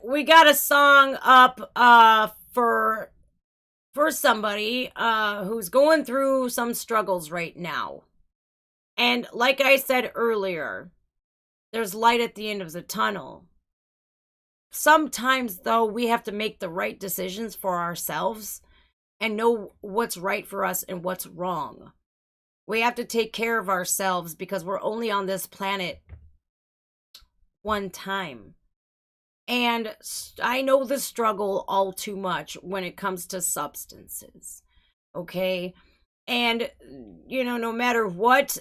we got a song up for somebody who's going through some struggles right now. And like I said earlier, there's light at the end of the tunnel. Sometimes though, we have to make the right decisions for ourselves and know what's right for us and what's wrong. We have to take care of ourselves because we're only on this planet one time. And I know the struggle all too much when it comes to substances. Okay? And, no matter what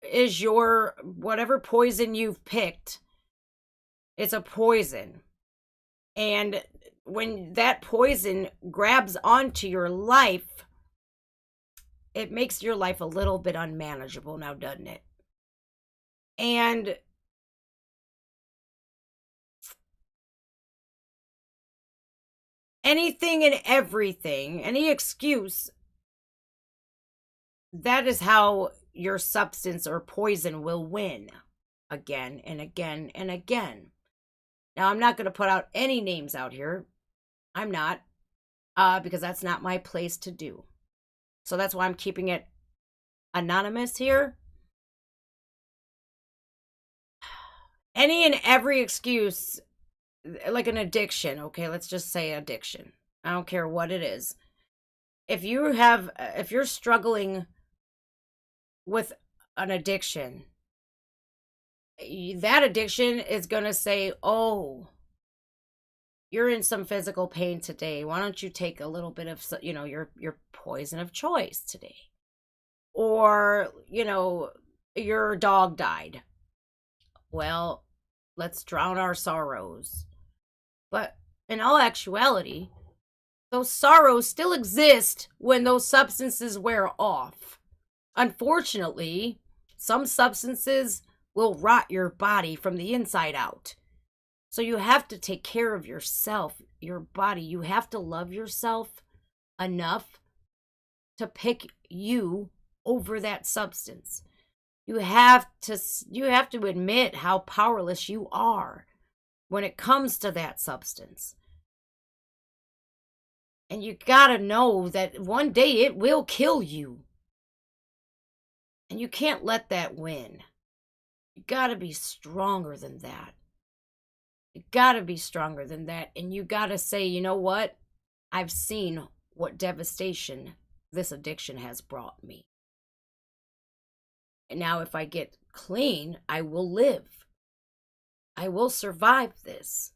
is your, whatever poison you've picked, it's a poison. And when that poison grabs onto your life, it makes your life a little bit unmanageable now, doesn't it? And anything and everything, any excuse, that is how your substance or poison will win again and again and again. Now, I'm not going to put out any names out here. I'm not, because that's not my place to do. So that's why I'm keeping it anonymous here. Any and every excuse, like an addiction, okay, let's just say addiction. I don't care what it is. If you're struggling with an addiction, that addiction is going to say, oh, you're in some physical pain today. Why don't you take a little bit of, your poison of choice today? Or, your dog died. Well, let's drown our sorrows. But in all actuality, those sorrows still exist when those substances wear off. Unfortunately, some substances will rot your body from the inside out. So you have to take care of yourself, your body. You have to love yourself enough to pick you over that substance. You have to admit how powerless you are when it comes to that substance. And you got to know that one day it will kill you. And you can't let that win. You got to be stronger than that. You got to be stronger than that. And you got to say, you know what? I've seen what devastation this addiction has brought me. And now if I get clean, I will live. I will survive this.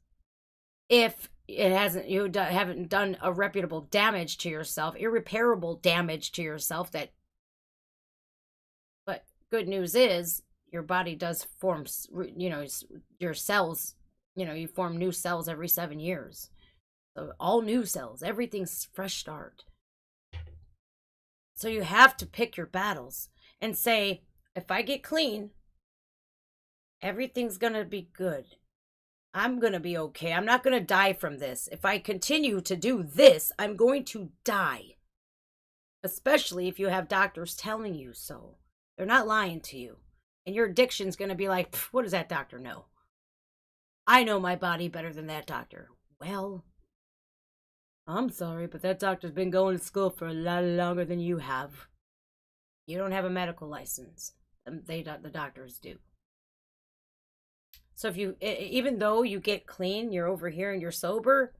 If it hasn't, haven't done irreparable damage to yourself, irreparable damage to yourself, but good news is your body does form, your cells, you form new cells every 7 years. So all new cells, everything's fresh start. So you have to pick your battles and say, if I get clean, everything's going to be good. I'm going to be okay. I'm not going to die from this. If I continue to do this, I'm going to die. Especially if you have doctors telling you so. They're not lying to you. And your addiction's going to be like, what does that doctor know? I know my body better than that doctor. Well, I'm sorry, but that doctor's been going to school for a lot longer than you have. You don't have a medical license. The doctors do. So if even though you get clean, you're over here and you're sober,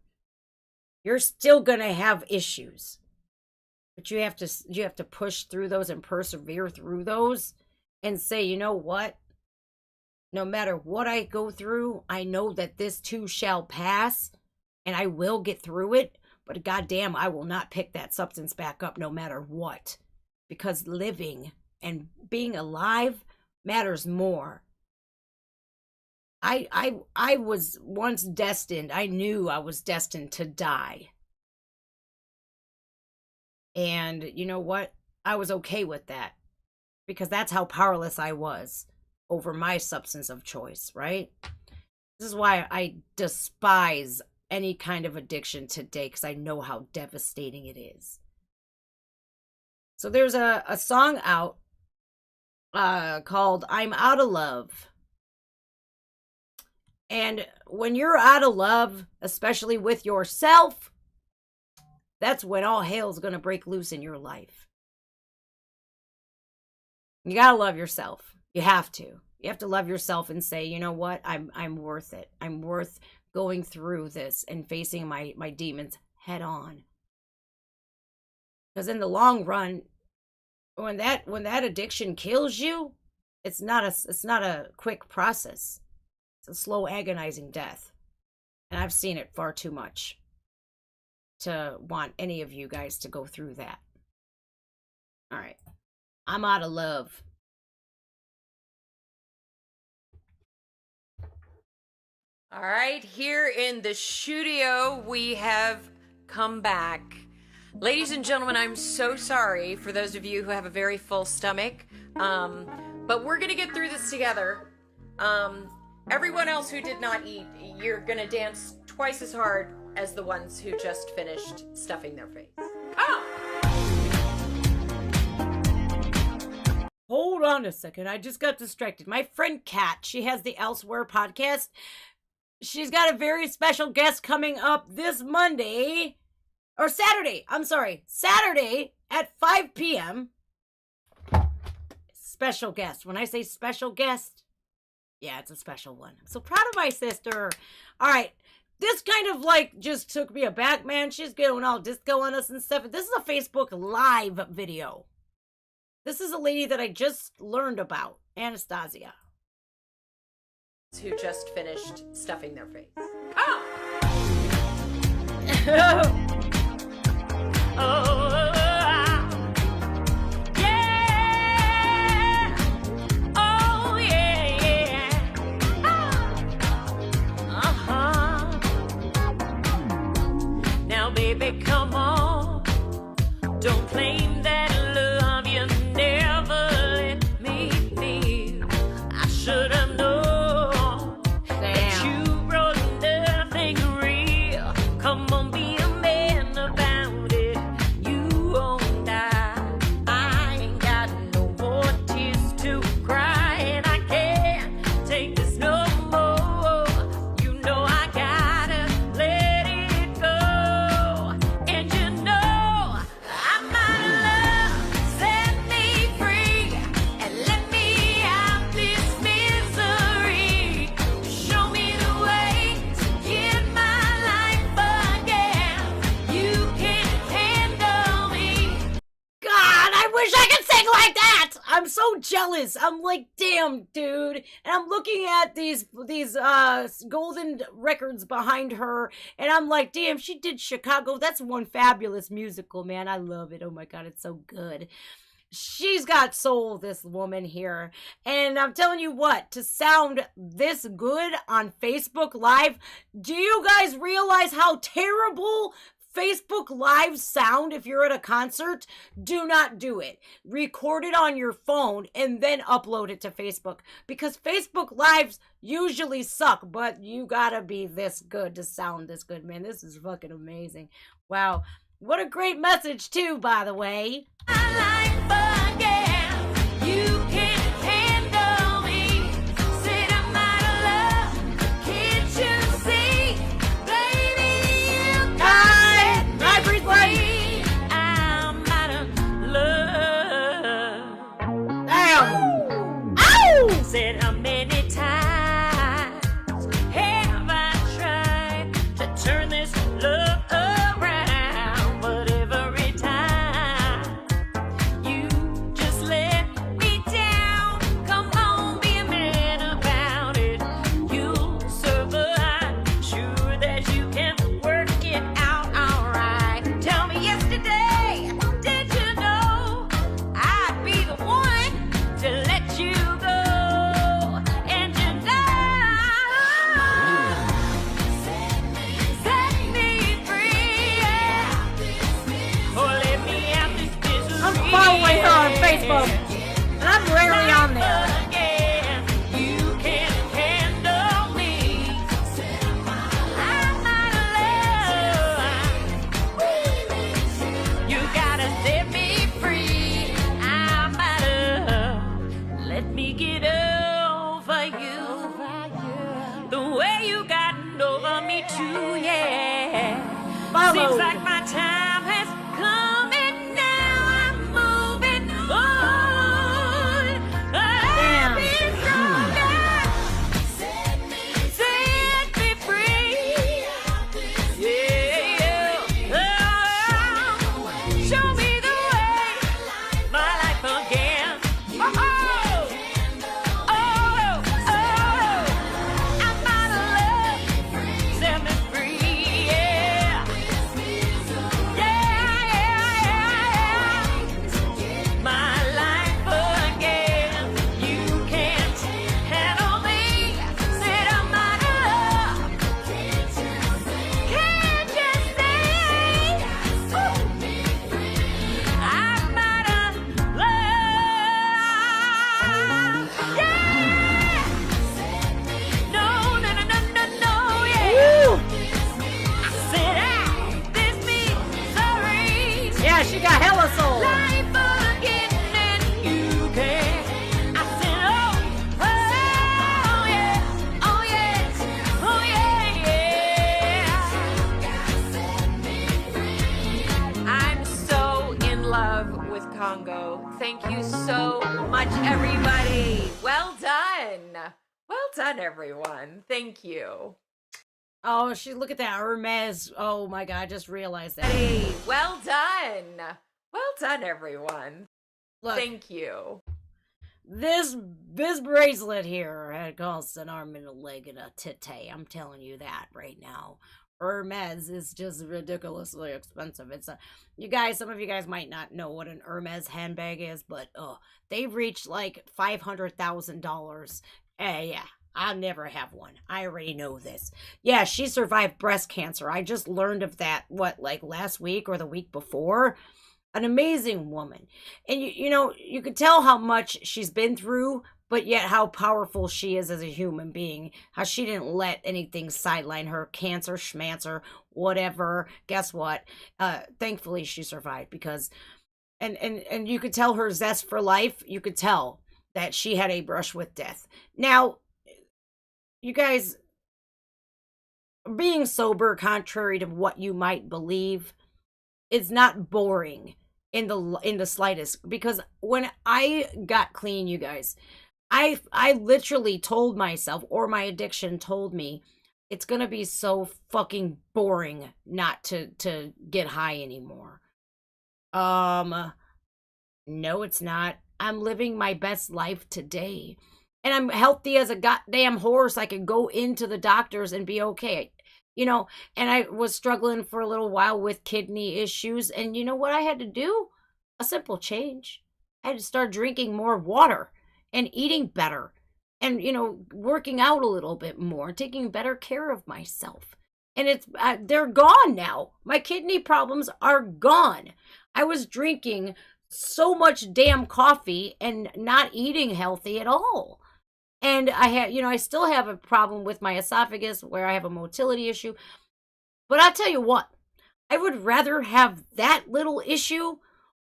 you're still gonna have issues. But you have to push through those and persevere through those and say, you know what? No matter what I go through, I know that this too shall pass and I will get through it. But goddamn, I will not pick that substance back up no matter what. Because living and being alive matters more. I was once destined. I knew I was destined to die. And you know what? I was okay with that. Because that's how powerless I was over my substance of choice, right? This is why I despise any kind of addiction today, because I know how devastating it is. So there's a song out called I'm Out of Love. And when you're out of love, especially with yourself, that's when all hell's going to break loose in your life. You got to love yourself. You have to. You have to love yourself and say, you know what? I'm worth it. I'm worth going through this and facing my demons head on. Because in the long run, when that addiction kills you, it's not a quick process. It's a slow, agonizing death. And I've seen it far too much to want any of you guys to go through that. All right. I'm out of love. All right, here in the studio, we have come back. Ladies and gentlemen, I'm so sorry for those of you who have a very full stomach, but we're going to get through this together. Everyone else who did not eat, you're going to dance twice as hard as the ones who just finished stuffing their face. Come on! Hold on a second. I just got distracted. My friend Kat, she has the Elsewhere podcast. She's got a very special guest coming up this Monday. Or Saturday. I'm sorry. Saturday at 5 p.m. Special guest. When I say special guest, yeah, it's a special one. I'm so proud of my sister. All right. This kind of like just took me aback, man. She's going all disco on us and stuff. This is a Facebook Live video. This is a lady that I just learned about, Anastasia. Who just finished stuffing their face. Oh! Oh, yeah. Oh, yeah. Uh-huh. Now, baby, come on. Don't claim that love you never let me feel. I should have known that you brought nothing real. Come on, be a man about it. You won't die. I ain't got no more tears to cry, and I can't take this no more. You know I gotta let it go. And you know I'm out of love. Set me free and let me out this misery. Show me the way to get my life again. You can handle me. God, I wish I could sing like that. I'm so jealous. I'm like, damn, dude. And I'm looking at these golden records behind her, and I'm like, damn, she did Chicago. That's one fabulous musical, man. I love it. Oh my God, it's so good. She's got soul, this woman here. And I'm telling you what, to sound this good on Facebook Live, do you guys realize how terrible Facebook Live sound if you're at a concert? Do not do it. Record it on your phone and then upload it to Facebook, because Facebook Lives usually suck, but you gotta be this good to sound this good, man. This is fucking amazing. Wow. What a great message too, by the way. Said how many times have I tried to turn this love around, but every time you just let me down. Come on, be a man about it. You'll survive. Sure that you can work it out alright. Tell me yesterday, did you know I'd be the one to let you go? Following her on Facebook, and I'm rarely on there. You can handle me. I'm out of love. You gotta set me free. I'm out of. Let me get over you. The way swallowed. like my time has come and now I'm moving on. Damn. I've been stronger. Set me free. Yeah. Oh, show me the way. My life again. Oh, I'm out of love. Set me free. Yeah. My life again. You can't handle me. Said I'm out of love. Can't you say I'm out of love? Yeah. No, no, no, no, no, no, yeah. Woo. Said this misery. Yeah, she got hella soul. Life again and you can. I said, oh yeah, oh yeah. I'm so in love with Congo. Thank you so much, everybody. Well done. Well done, everyone. Thank you. Oh, look at that Hermes. Oh my God, I just realized that. Hey, well done. Well done, everyone. Look, Thank you. this bracelet here had cost an arm and a leg and a titty. I'm telling you that right now. Hermes is just ridiculously expensive. Some of you guys might not know what an Hermes handbag is, but they've reached like $500,000. Yeah, I'll never have one. I already know this. Yeah, she survived breast cancer. I just learned of that, like last week or the week before? An amazing woman. And you could tell how much she's been through, but yet how powerful she is as a human being. How she didn't let anything sideline her. Cancer, schmancer, whatever. Guess what? Thankfully she survived because and you could tell her zest for life. You could tell that she had a brush with death. Now, you guys, being sober, contrary to what you might believe, is not boring in the slightest. Because when I got clean, you guys, I literally told myself, or my addiction told me, it's gonna be so fucking boring not to get high anymore. No, it's not. I'm living my best life today. And I'm healthy as a goddamn horse. I could go into the doctors and be okay. And I was struggling for a little while with kidney issues. And you know what I had to do? A simple change. I had to start drinking more water and eating better and, working out a little bit more, taking better care of myself. And they're gone now. My kidney problems are gone. I was drinking so much damn coffee and not eating healthy at all. And I still have a problem with my esophagus where I have a motility issue. But I'll tell you what, I would rather have that little issue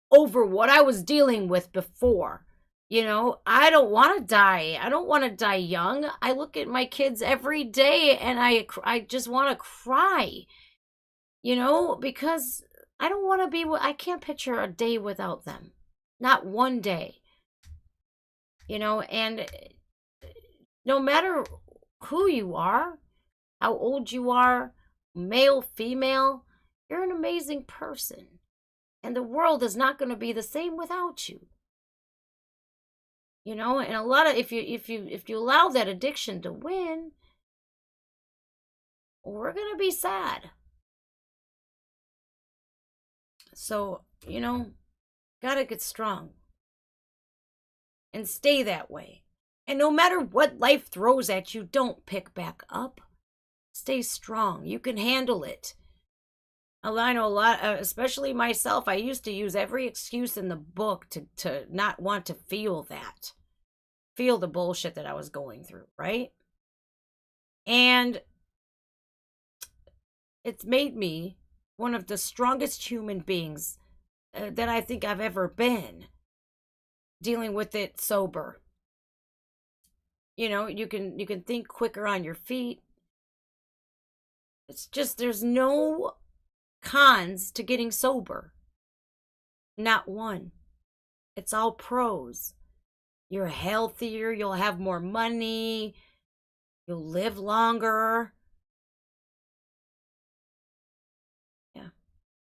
over what I was dealing with before. I don't want to die. I don't want to die young. I look at my kids every day and I just want to cry, because I don't want to I can't picture a day without them. Not one day. And no matter who you are, how old you are, male, female, you're an amazing person. And the world is not going to be the same without you. And a lot of if you allow that addiction to win, we're going to be sad. So, got to get strong and stay that way. And no matter what life throws at you, don't pick back up. Stay strong. You can handle it. I know a lot, especially myself, I used to use every excuse in the book to not want to feel the bullshit that I was going through, right? And it's made me one of the strongest human beings that I think I've ever been, dealing with it sober. You can think quicker on your feet. It's just there's no cons to getting sober. Not one. It's all pros. You're healthier, you'll have more money, you'll live longer,